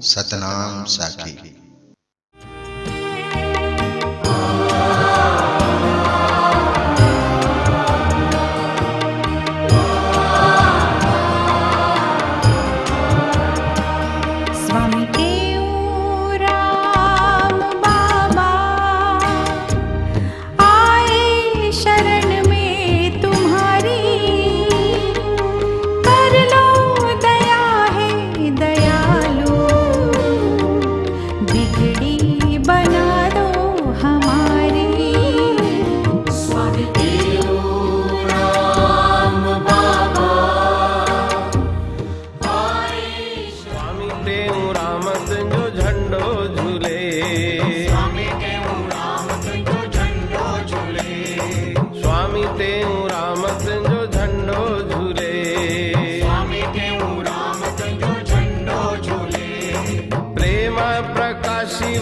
सतनाम साखी।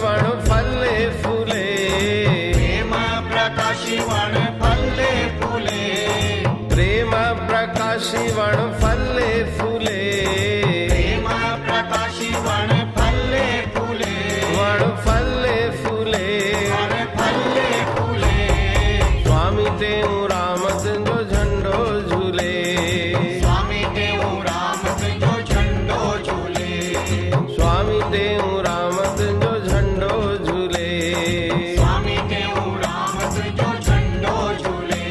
वन फले फूले, प्रेम प्रकाशी वन फले फूले, प्रेम प्रकाशी वन फले फूले, प्रेम प्रकाशी वन फले फूले, वन फले फूले, वन फले फूले। स्वामी तेऊ राम जो झंडो झूले, स्वामी तेऊ राम जो झंडो झूले, स्वामी तेऊ राम जो झंडो झूले, स्वामी तेऊ राम जो झंडो झूले,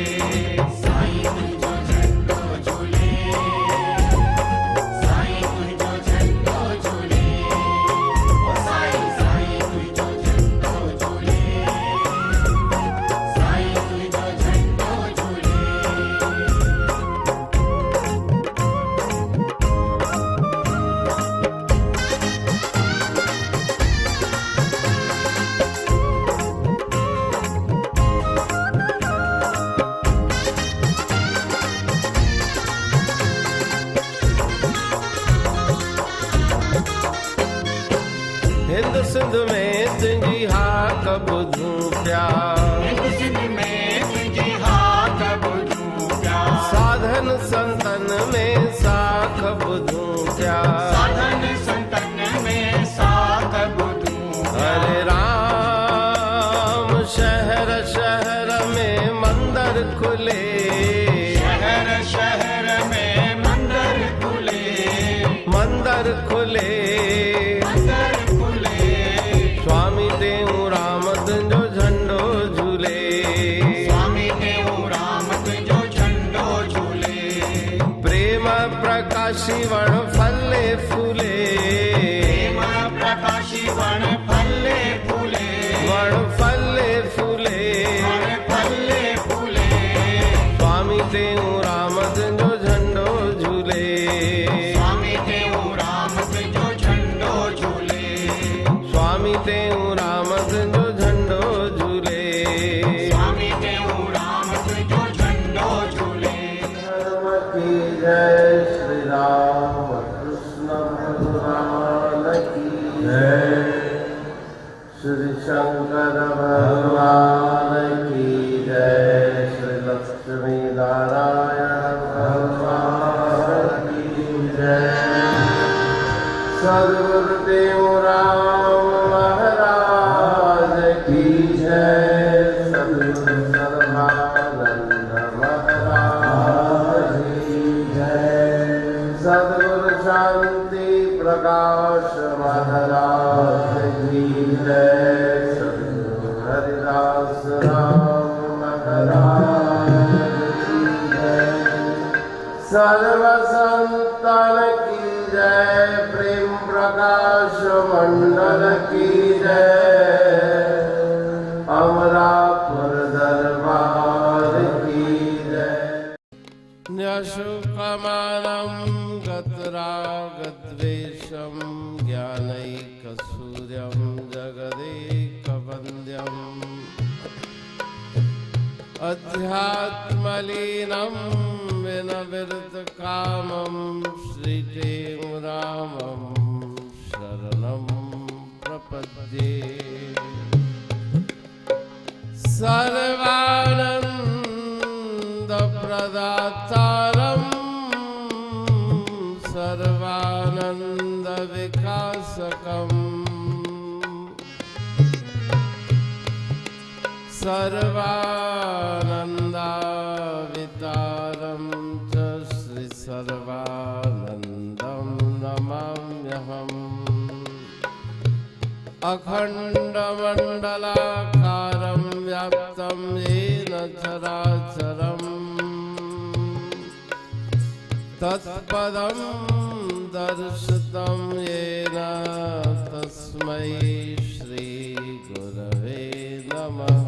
साईं तुझो झंडो झूले, साईं तुझो झंडो झूले, ओ साईं साईं तुझो झंडो झूले, साईं तुझो झंडो झूले। हिंद सिंध में तुझी हाक बुधूं प्या, हिंद सिंध में तुझी हाक बुधूं प्या, साधन संतन में साख बुधूं प्या, साधन संतन में साख बुधूं प्या। हरे राम शहर शहर में मंदिर खुले, शहर शहर में मंदिर खुले, मंदिर खुले, मंदिर खुले। स्वामी तेऊ राम जो झंडो झूले, स्वामी तेऊ राम जो झंडो झूले, प्रेम प्रकाशी वन फले फूले, प्रेम प्रकाशी वन फले फूले, वन फले फूले, वन फले फूले। स्वामी तेऊ राम जो झंडो झूले, स्वामी तेऊ राम जो झंडो झूले, स्वामी तेऊ राम जो झंडो झूले, स्वामी तेऊ राम जो झंडो झूले। धर्म की जय श्री राम कृष्ण भगवान की जय, श्री शंकर भगवान की जय, श्री लक्ष्मी नारायण भगवान की जय, सद्गुरुदेव राम महाराज की जय, सद्गुरु सर्वानंद महाराज की जय, सद्गुरु शांति प्रकाश महाराज की जय, सद्गुरु हरिदास राम महाराज की जय, सर्व संतन की जय, प्रेम प्रकाश मंडल की जय, अमरापुर दरबार की जय। न्यशुकमानं गतरागद्वेषं ज्ञानैकसूर्यं जगदेकवन्द्यम् अध्यात्मलीनं विनविरतकामं श्रीतेऊ रामं शरणं प्रपद्ये। सर्वानन्दप्रदातारं सर्वानन्द नंद विकासकम् सर्वानन्दावितारं च श्री सर्वानन्दं नमाम्यहम् अखण्डमण्डलाकारं व्याप्तं येन चराचरम् तत्पदं दर्शितं येन तस्मै श्री गुरवे नमः।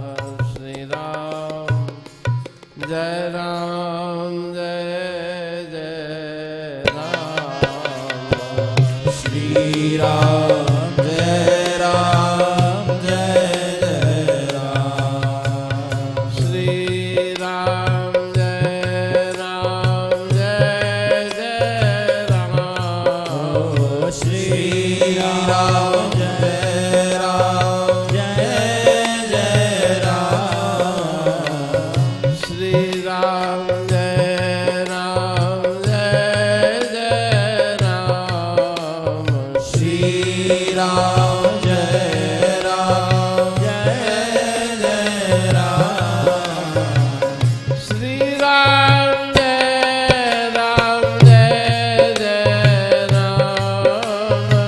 श्री राम जय राम जय जय राम। श्री राम जय राम जय जय राम। श्री राम जय राम जय जय राम। श्री राम जय राम जय जय राम। श्री राम जय राम जय जय राम। श्री राम जय राम जय जय राम। श्री राम जय राम जय जय राम। श्री राम जय राम जय जय राम।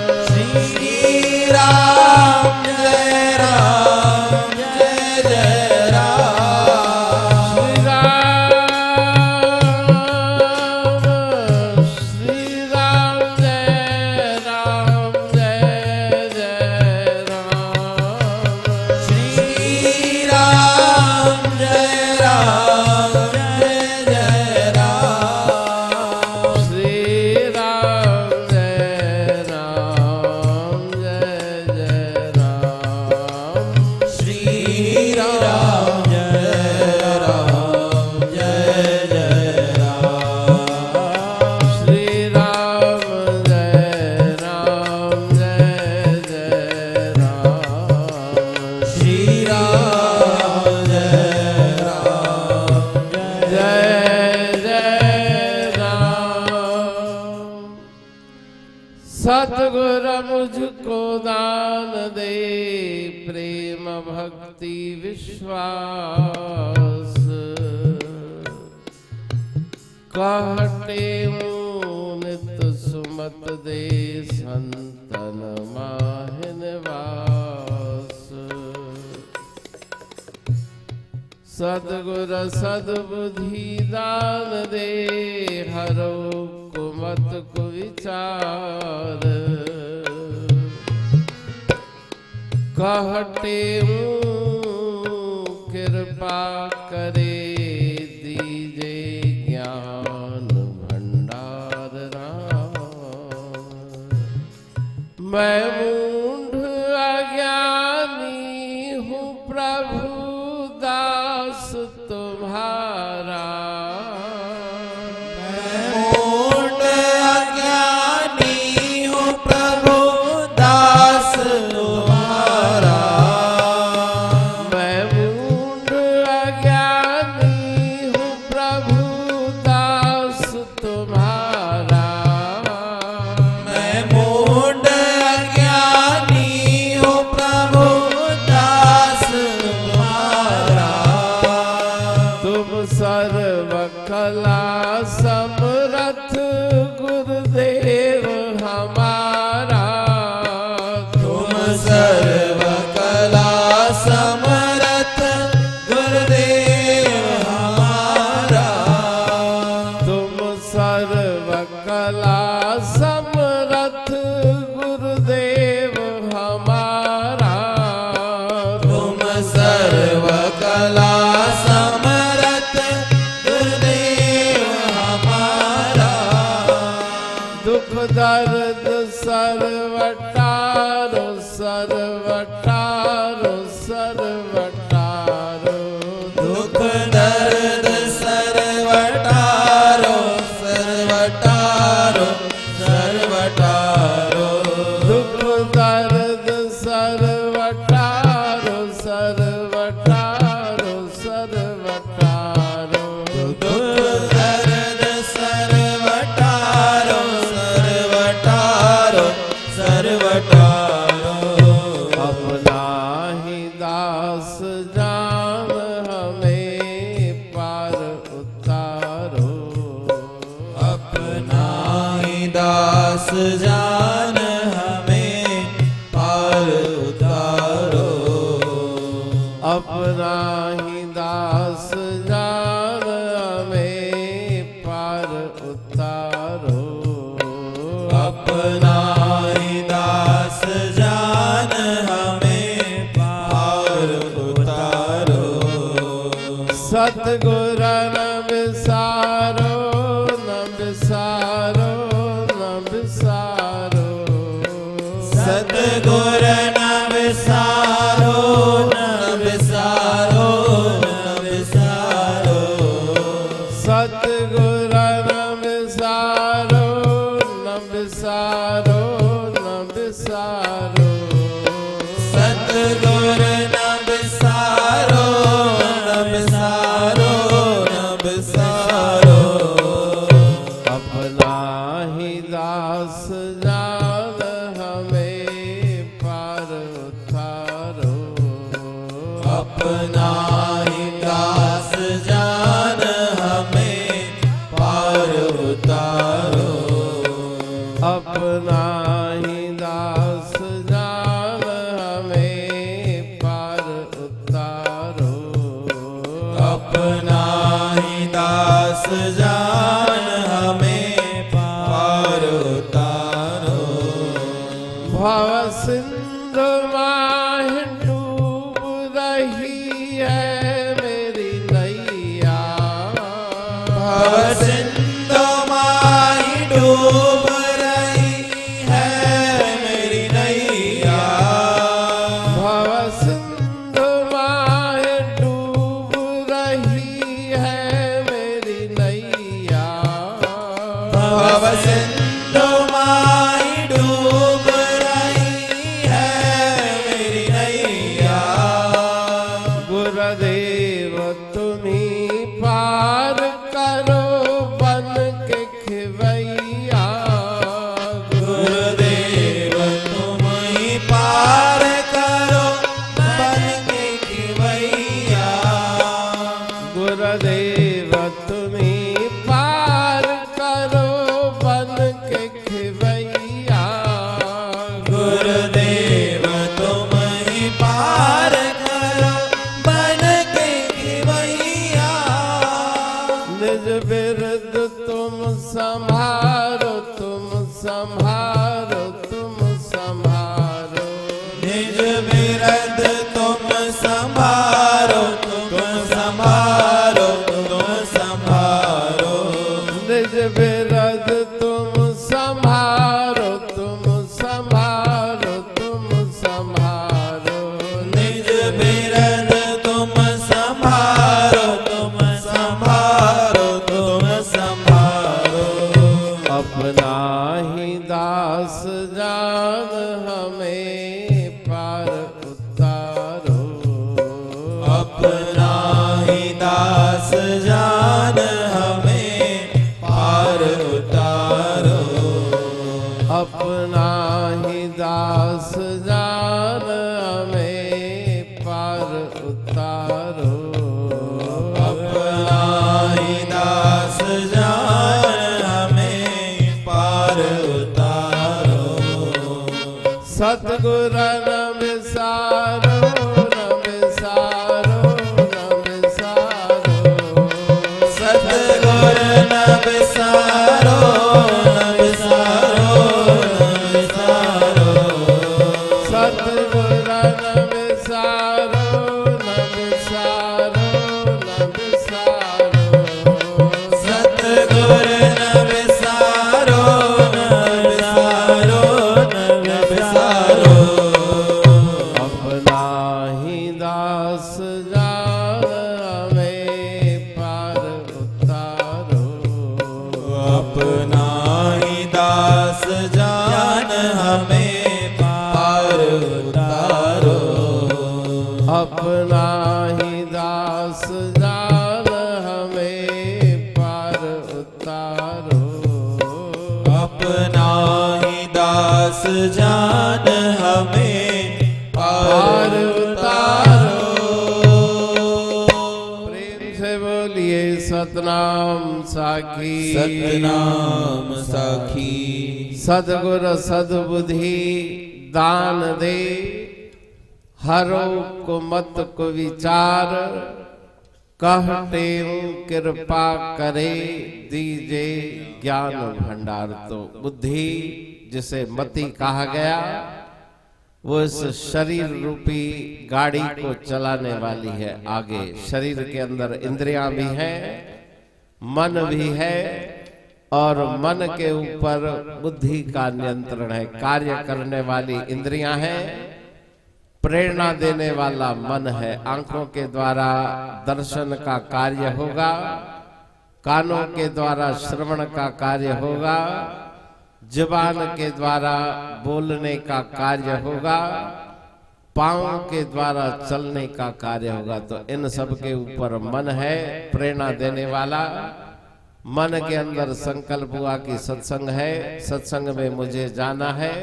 श्री राम जय राम जय जय राम। श्री राम जय राम जय जय राम। श्री राम जय राम जय जय राम। श्री राम जय राम जय जय राम। श्री राम जय राम जय जय राम। श्री राम जय राम जय जय राम। सतगुर मुझको दान दे प्रेम भक्ति विश्वास। कहते नित सुमत दे संतन माहिन वास। सदगुर सद्बुद्धि दान दे हरो कुमत कुविचार। कहते कृपा करे दीजे ज्ञान भंडार राम। मैं मूढ़ अज्ञानी हूँ प्रभु दास तुम्हारा। मूढ़ अज्ञानी हूँ प्रभु दास तुम्हारा। मैं मूढ़ अज्ञानी हूँ प्रभु दास तुम्हारा। मैं मूढ़ अज्ञानी हूँ प्रभु दास तुम्हारा। तुम सर्व कला समरथ गुरुदेव हमारा। तुम सर्व कला समरथ गुरुदेव हमारा। तुम सर्व कला समरथ गुरुदेव हमारा। तुम सर्व कला समरथ गुरुदेव हमारा। दुख दर्द सर्वटारो सर्वटारो सर्वटारो। दुख दर्द सर्वटारो सर्वटारो सर्वटारो। दुख दर्द सर्वटारो सर्वटारो सर्वटारो। दुख दर्द सर्वटारो सर्वटारो दास जान हमें पार उतारो। अपना ही दास जान हमें पार उतारो। अपना ही दास जान हमें पार उतारो। सतगुर न बिसारो, न बिसारो, न बिसारो। सतगुर न बिसारो, न बिसारो, न बिसारो। सतगुर न बिसारो, न बिसारो, न बिसारो। सतगुर न बिसारो, न बिसारो, न बिसारो। अपना ही दास जान हमें पार उतारो। अपना ही दास जान हमें पार उतारो। अपना ही दास जान हमें पार उतारो। अपना ही दास जान हमें पार उतारो। भव सिंधु माह डूब रही है मेरी नैया। भव सिंधु माही डूब रही है मेरी नैया। भव सिंधु माह डूब रही है मेरी नैया। भव सिंधु माही डूब रही है मेरी नैया। गुरुदेव तुम्ही पार करो बन के खिवैया। गुरुदेव तुम ही पार करो बन के खिवैया। गुरुदेव तुम्ही पार करो बन के खिवैया। गुरुदेव तुम ही पार करो बन के खिवैया। निज बिरद तुम संभारो, तुम संभारो, तुम संभारो। निज बिरद तुम संभारो, तुम संभारो, तुम संभारो। निज बिरद तुम संभारो, तुम संभारो, तुम संभारो। निज बिरद तुम संभारो, तुम संभारो, तुम संभारो। अपना ही दास जान हमें पार उतारो। अपना ही दास जान हमें पार उतारो। अपना ही दास जान हमें पार उतारो। अपना ही दास जान हमें पार उतारो। सतगुर न बिसारो, न बिसारो, न बिसारो। सतगुर न बिसारो, न बिसारो, न बिसारो। सतगुर न बिसारो, न बिसारो, न बिसारो। सतगुर न बिसारो, न बिसारो, न बिसारो। अपना ही दास जान हमें पार उतारो। अपना ही दास जान हमें पार उतारो। अपना ही दास जान हमें पार उतारो। अपना ही दास जान हमें पार उतारो। प्रेम से बोलिए सतनाम साखी सतनाम साखी सदगुर सदबुद्धि दान दे हरो कुमत को विचार कहते कृपा करे दीजे ज्ञान भंडार। तो बुद्धि जिसे मति कहा गया वो इस शरीर रूपी गाड़ी को चलाने वाली है। आगे शरीर के अंदर इंद्रियां भी हैं, मन भी है और मन के ऊपर बुद्धि का नियंत्रण है। कार्य करने वाली इंद्रियां हैं, प्रेरणा देने वाला मन है। आंखों के द्वारा दर्शन का कार्य होगा, कानों के द्वारा श्रवण का कार्य होगा, जुबान के द्वारा बोलने का कार्य होगा, पांव के द्वारा चलने का कार्य होगा। तो इन सब के ऊपर मन है प्रेरणा देने वाला। मन के अंदर संकल्प हुआ कि सत्संग है, सत्संग में मुझे जाना है,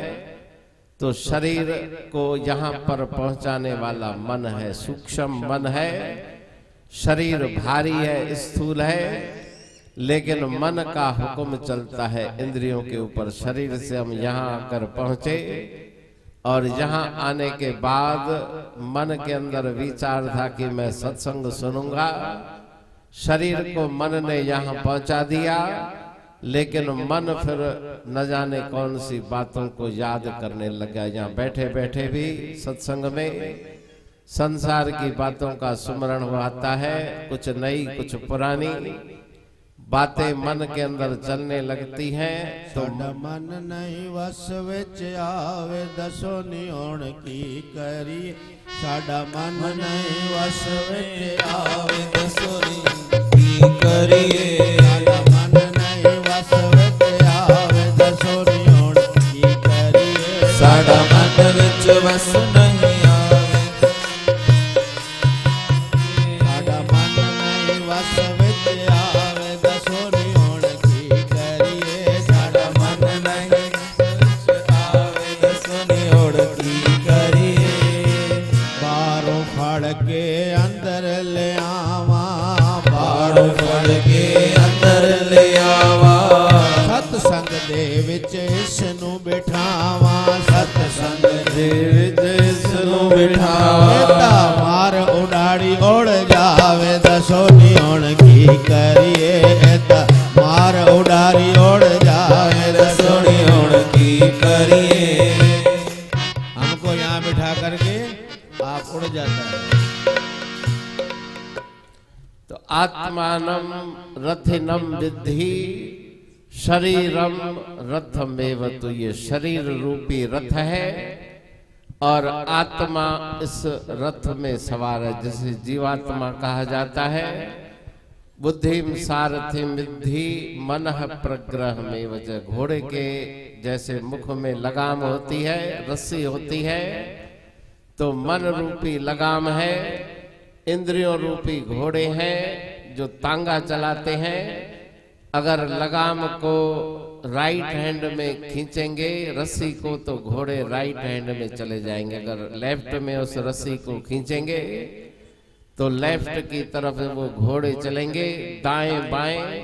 तो शरीर को यहाँ पर पहुंचाने वाला मन है, सूक्ष्म मन है। शरीर भारी है, स्थूल है, लेकिन मन का हुक्म चलता है इंद्रियों के ऊपर। शरीर से हम यहाँ आकर पहुंचे और यहाँ आने के बाद मन के अंदर विचार था कि मैं सत्संग सुनूंगा। शरीर को मन ने यहाँ पहुंचा दिया, लेकिन मन फिर न जाने कौन सी बातों को याद करने लगा। यहाँ बैठे बैठे भी सत्संग में संसार की बातों का सुमरण आता है, कुछ नई कुछ पुरानी बातें मन के अंदर चलने लगती हैं। तो मन नहीं वस विच आवे दसो निहोण की करी। साडा मन नहीं वस विच आवे दसो की करिए। साडा मन नहीं वस विच आवे दसो निहोण की करिए। साडा मन विच वस नहीं आवे। साडा मन नहीं वस विच आवे दसो निहोण की करिए। साडा मन नहीं आवे दसो निहोण की करिए। बारों फड़ के अंदर ले आवा, बारों फड़ के अंदर ले आवा। सतसंग दे विच इस नूं बिठावा। सतसंग दे विच इस नूं बिठावा। एता मार उडाड़ी उड़ जावे दसो निहोण की करिए। एता मार उडारी उड़ जावे दसो निहोण की करिए। हमको यहाँ बिठा करके आप उड़ जाता है। तो आत्मानम रथिनम विद्धि शरीरम रथमेव। तो ये शरीर रूपी रथ है और आत्मा इस रथ में सवार है, जिसे जीवात्मा कहा जाता है। बुद्धिम सारथिम विद्धि मनः प्रग्रह में वजह। घोड़े के जैसे मुख में लगाम होती है, रस्सी होती है, तो मन रूपी लगाम है, इंद्रियों रूपी घोड़े हैं जो तांगा चलाते हैं। अगर लगाम को राइट हैंड में खींचेंगे रस्सी को, तो घोड़े राइट हैंड में चले जाएंगे। अगर लेफ्ट में उस रस्सी को खींचेंगे तो लेफ्ट की तरफ वो घोड़े चलेंगे। दाएं बाएं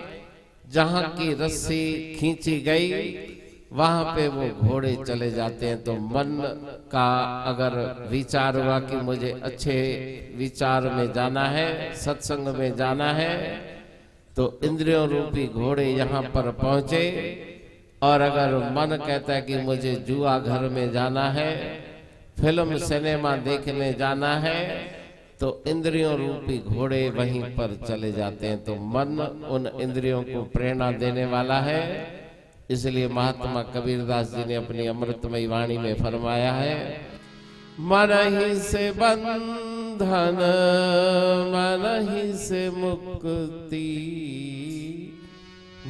जहां की रस्सी खींची गई वहां पे वो घोड़े चले जाते हैं। तो मन का अगर विचार हुआ कि मुझे अच्छे विचार में जाना है, सत्संग में जाना है, तो इंद्रियों रूपी घोड़े यहाँ पर पहुंचे। और अगर मन कहता है कि मुझे जुआ घर में जाना है, फिल्म सिनेमा देखने जाना है, तो इंद्रियों रूपी घोड़े वहीं पर चले जाते हैं। तो मन उन इंद्रियों को प्रेरणा देने वाला है। इसलिए महात्मा कबीरदास जी ने अपनी अमृतमयी वाणी में फरमाया है, मन ही से बंधन मन ही से मुक्ति,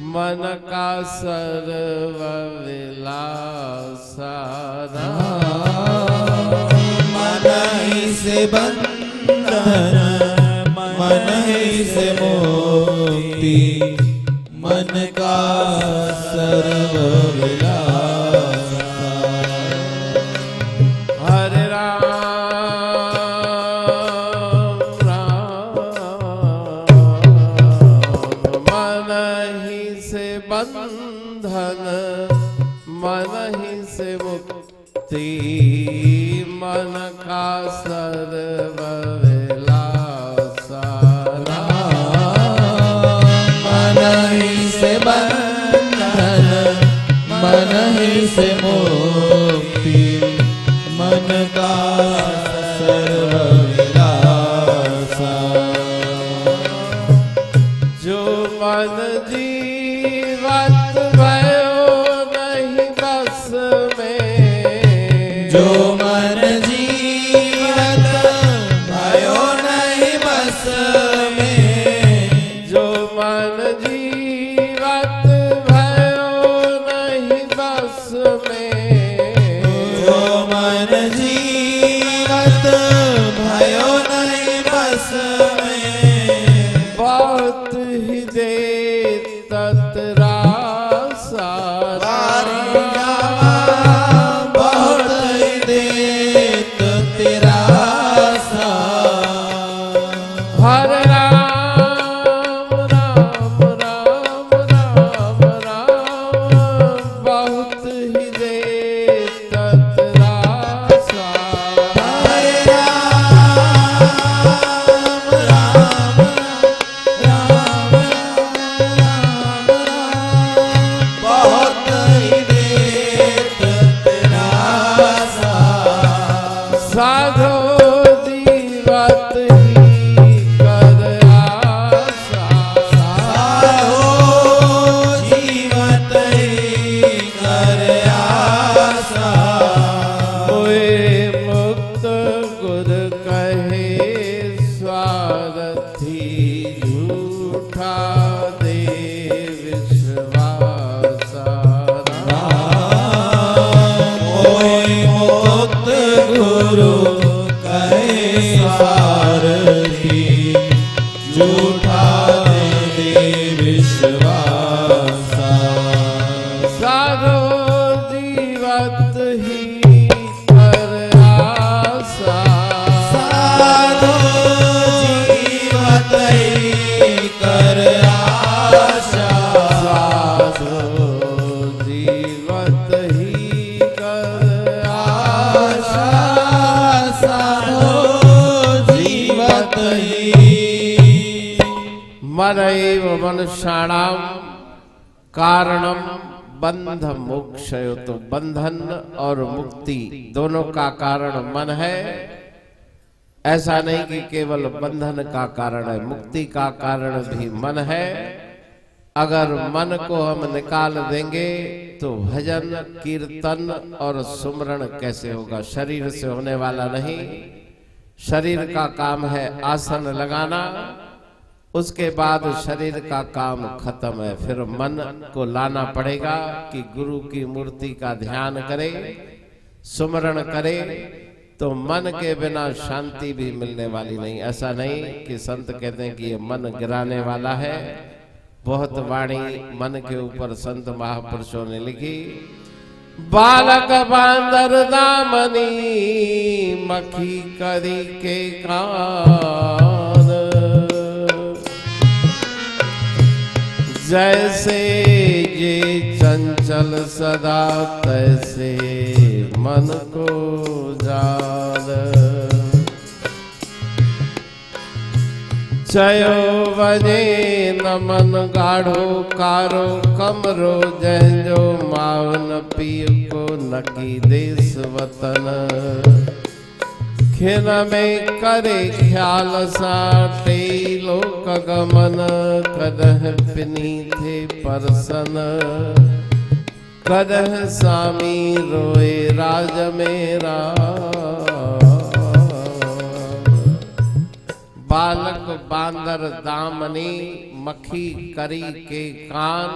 मन का सर्व विलासा। मन ही से बंधन मन ही से मुक्ति, मन का सर्व विलासा। हरे राम राम ही से बंधन, मन ही से मुक्ति, मन का सर्वविलासा। मन ही से बंधन, मन ही से मुक्ति, मन का सर्वविलासा। जो मन जीवत भयो नहीं बस में, जो मन जीवत भयो नहीं बस में, जो मन जीवत भयो नहीं बस में, जो मन जीवत भयो नहीं बस में, बहुत ही दे ततरासा। बहुत ही देत तेरा सा। हरे राम राम राम राम राम, बहुत ही दे ततरासा। हरे राम राम राम राम राम, बहुत ही देत तेरा सा। साधो जीवत ही कर आशा। साधो जीवत ही कर आशा। मोए मुक्त गुर कहे स्वार्थी, झूठा दे विश्वासा। मोय मुक्त गुरु कहे सारथी, झूठा दे विश्वासा। साधो जीवत ही कर आशा। साधो जीवत ही कर आशा। साधो जीवत ही कर आशा। साधो जीवत ही। मनैव मनुष्याणाम कारणम बंध मोक्षयो। तो बंधन और मुक्ति दोनों का कारण मन है। ऐसा नहीं कि केवल बंधन का कारण है, मुक्ति का कारण भी मन है। अगर मन को हम निकाल देंगे तो भजन कीर्तन और सुमरण कैसे होगा? शरीर से होने वाला नहीं। शरीर का काम है आसन लगाना, उसके बाद शरीर का काम खत्म है। फिर मन को लाना पड़ेगा कि गुरु की मूर्ति का ध्यान करे, सुमरण करे, तो मन के बिना शांति भी मिलने वाली नहीं। ऐसा नहीं कि संत कहते हैं कि ये मन गिराने वाला है। बहुत वाणी मन के ऊपर संत महापुरुषों ने लिखी। बालक बांदर दामनी, मखी करी के कान, जैसे ये चंचल सदा तैसे मन को जान। चयो वजे नमन गाढ़ो कारो कमरो, जंजो मावन पीर को नकी देश वतन। खिन में करे ख्याल साटे लोक गमन, कदह पिनी थे परसन, कदह सामी रोए राज मेरा। बालक बांदर दामनी, मखी करी के कान,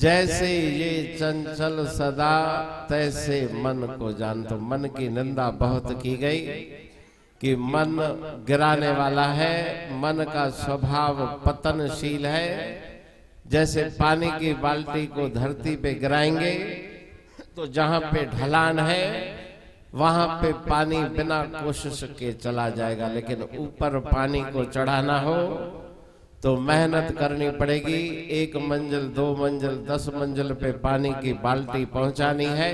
जैसे ये चंचल सदा तैसे मन को जान। तो मन की निंदा बहुत की गई कि मन गिराने वाला है, मन का स्वभाव पतनशील है। जैसे पानी की बाल्टी को धरती पे गिराएंगे तो जहां पे ढलान है वहां पे पानी बिना कोशिश के चला जाएगा, लेकिन ऊपर पानी को चढ़ाना हो तो तो मेहनत करनी पड़ेगी। 1 मंजिल 2 मंजिल 10 मंजिल पे पानी की बाल्टी पहुंचानी है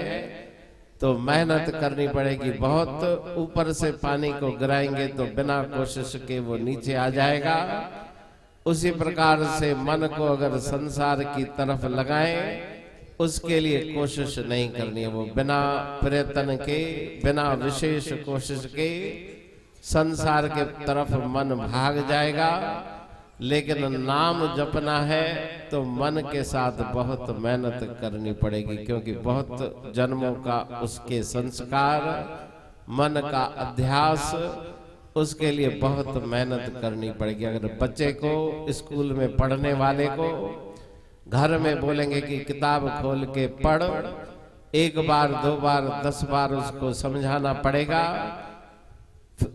तो मेहनत करनी पड़ेगी बहुत। ऊपर से पानी को गिराएंगे तो बिना कोशिश के वो नीचे आ जाएगा। उसी प्रकार से मन को अगर संसार की तरफ लगाएं, उसके लिए कोशिश नहीं करनी है। वो बिना प्रयत्न के, बिना विशेष कोशिश के संसार के तरफ मन भाग जाएगा। लेकिन नाम जपना है तो मन के साथ बहुत मेहनत करनी पड़ेगी, क्योंकि बहुत जन्मों का उसके संस्कार, मन का अध्यास, उसके लिए बहुत मेहनत करनी पड़ेगी। अगर बच्चे को, स्कूल में पढ़ने वाले को घर में बोलेंगे कि किताब खोल के पढ़, 1 बार 2 बार 10 बार उसको समझाना पड़ेगा,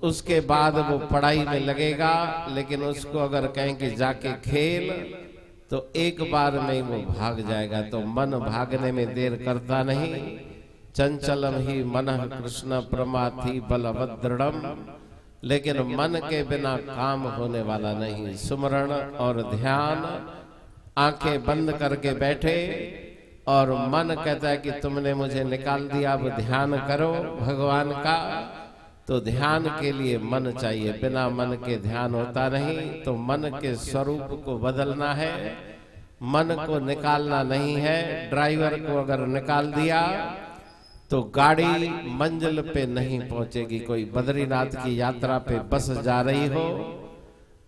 उसके बाद वो पढ़ाई में लगेगा। लेकिन उसको अगर कहें कि जाके खेल तो 1 बार में ही वो भाग जाएगा। तो मन भागने में देर करता नहीं। चंचलम ही मनः कृष्ण प्रमाथि बलवदृढ़म। लेकिन मन के बिना काम होने वाला नहीं। सुमरण और ध्यान, आंखें बंद करके बैठे और मन कहता है कि तुमने मुझे निकाल दिया, अब ध्यान करो भगवान का। तो ध्यान के लिए मन चाहिए, बिना मन के ध्यान होता नहीं। तो मन के स्वरूप को बदलना है, मन को निकालना नहीं है। ड्राइवर को अगर निकाल दिया तो गाड़ी मंजिल पे नहीं पहुंचेगी। कोई बद्रीनाथ की यात्रा पे बस जा रही हो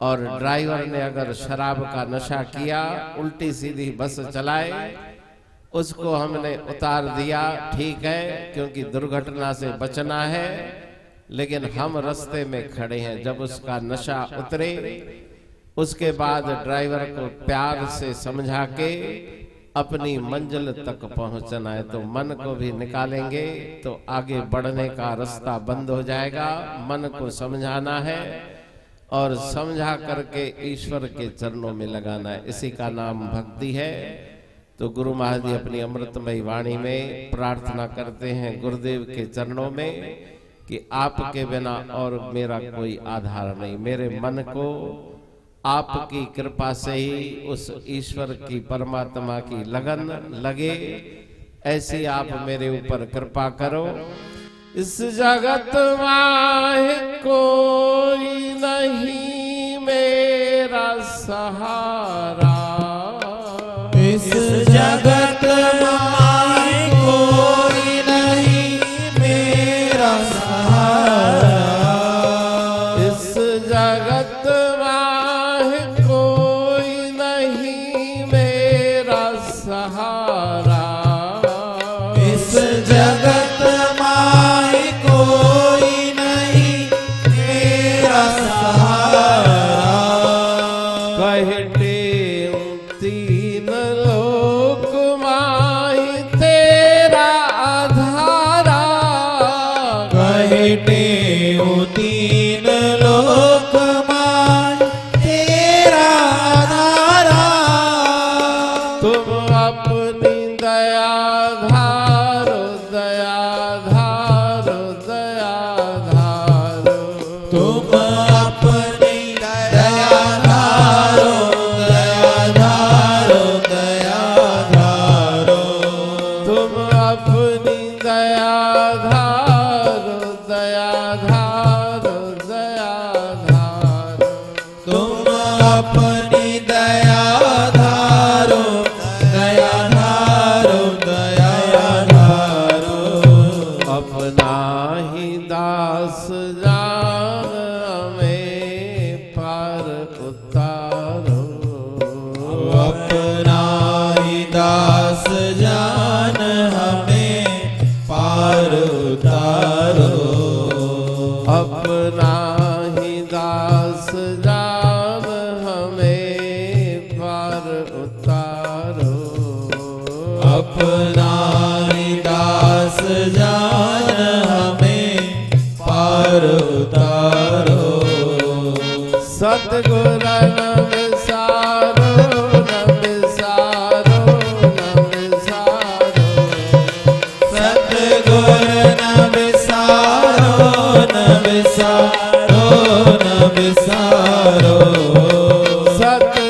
और ड्राइवर ने अगर शराब का नशा किया, उल्टी सीधी बस चलाए, उसको हमने उतार दिया, ठीक है, क्योंकि दुर्घटना से बचना है। लेकिन हम रास्ते में खड़े हैं। जब उसका नशा उतरे, उसके बाद ड्राइवर को प्यार से समझा के अपनी मंजिल तक पहुंचना है। तो मन को भी निकालेंगे तो आगे बढ़ने का रास्ता बंद हो जाएगा। मन को समझाना है और समझा करके ईश्वर के चरणों में लगाना है। इसी का नाम भक्ति है। तो गुरु महाराज जी अपनी अमृतमयी वाणी में प्रार्थना करते हैं गुरुदेव के चरणों में कि आपके बिना और मेरा कोई आधार नहीं। मेरे मन को आपकी कृपा से ही उस ईश्वर की, परमात्मा की लगन लगे, ऐसी आप मेरे ऊपर कृपा करो। इस जगत में कोई नहीं मेरा सहारा, इस जगत में कोई नहीं मेरा सहारा, इस जगत में कोई नहीं मेरा सहारा, इस जगत में कोई नहीं मेरा सहारा। कहते तीन लोक माही तेरा आधारा, कहते तीन लोक माय तेरा आधारा। तुम अपनी दया धारो, दया धारो, दया धारो। तुम अपनी दया धारो, दया धारो, दया धारो। तुम अपनी दया धारो, दया धारो, दया धारो। तुम अपनी दया धारो, दया धारो, दया धारो। अपना ही दास जान हमें पार उतारो, अपना ही दास जान हमें पार उतारो। अपना ही दास जान हमें पार उतारो। अपना ही दास जान हमें पार उतारो। सतगुर न विसारो, न विसारो, न विसारो। सतगुर न विसारो, न विसारो, न विसारो। सतगुर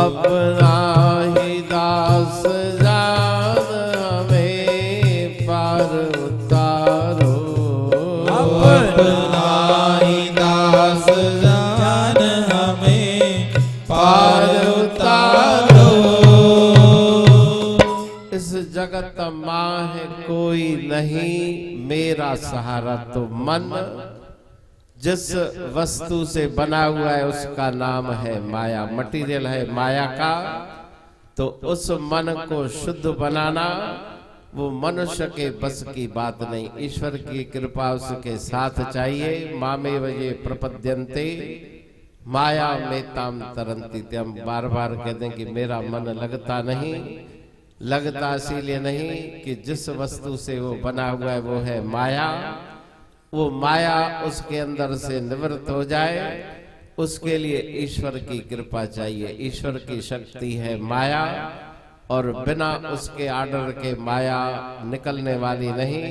अपना ही दास जान हमें पार उतारो। अपना ही दास जान हमें पार उतारो। इस जगत माह कोई नहीं मेरा सहारा तो मन। जिस वस्तु से बना हुआ है उसका नाम है माया, मटीरियल है माया का। तो उस मन को शुद्ध बनाना वो मनुष्य के बस की बात नहीं, ईश्वर की कृपा उसके साथ चाहिए। मामेव ये प्रपद्यन्ते माया में ताम तरंती। हम बार बार कहते हैं कि मेरा मन लगता नहीं। लगता इसीलिए नहीं कि जिस वस्तु से वो बना हुआ है वो है माया। वो माया उसके अंदर से निवृत्त हो जाए उसके लिए ईश्वर की कृपा चाहिए। ईश्वर की शक्ति है माया और बिना उसके आर्डर के माया निकलने वाली नहीं।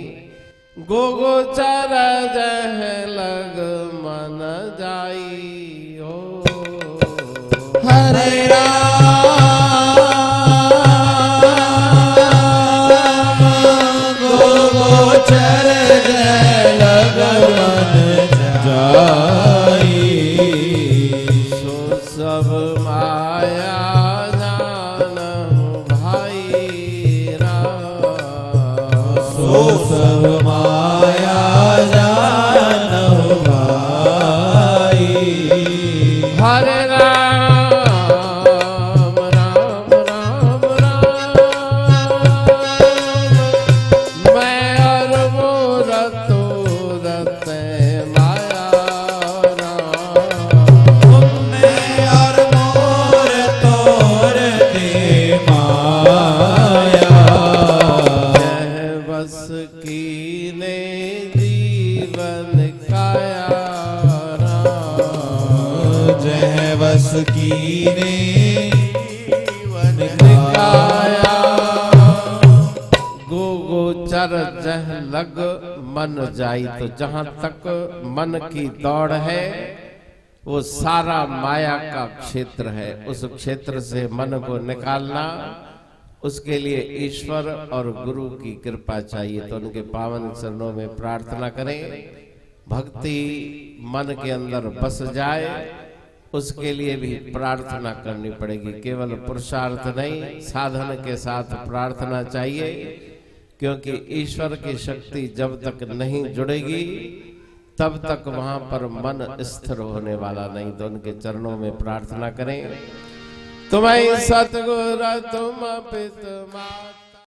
गोगोचर जह लग मन जाई हो। हरे राम गोगोचर जय लग मन जाई। सो सब माया जानहु भाई राम। सो सब माया जानहु भाई। हरे राम राम राम राम। मैं और वो रतो रते माया राम। मैं और मोर तोर ते माया। जह बस की ने जीवन काया राम। जय बस कीने जीवन काया। गो गोचर जह लग मन जाई। तो जहां तक मन की दौड़ है वो सारा माया का क्षेत्र है। उस क्षेत्र से मन को निकालना उसके लिए ईश्वर और गुरु की कृपा चाहिए। तो उनके पावन चरणों में प्रार्थना करें भक्ति मन के अंदर बस जाए उसके लिए भी प्रार्थना करनी पड़ेगी। केवल पुरुषार्थ नहीं साधन के साथ प्रार्थना चाहिए क्योंकि ईश्वर की शक्ति जब तक नहीं जुड़ेगी तब तक वहां पर मन स्थिर होने वाला नहीं। तो उनके चरणों में प्रार्थना करें। तुम्हें सतगुरु तुम पित मात।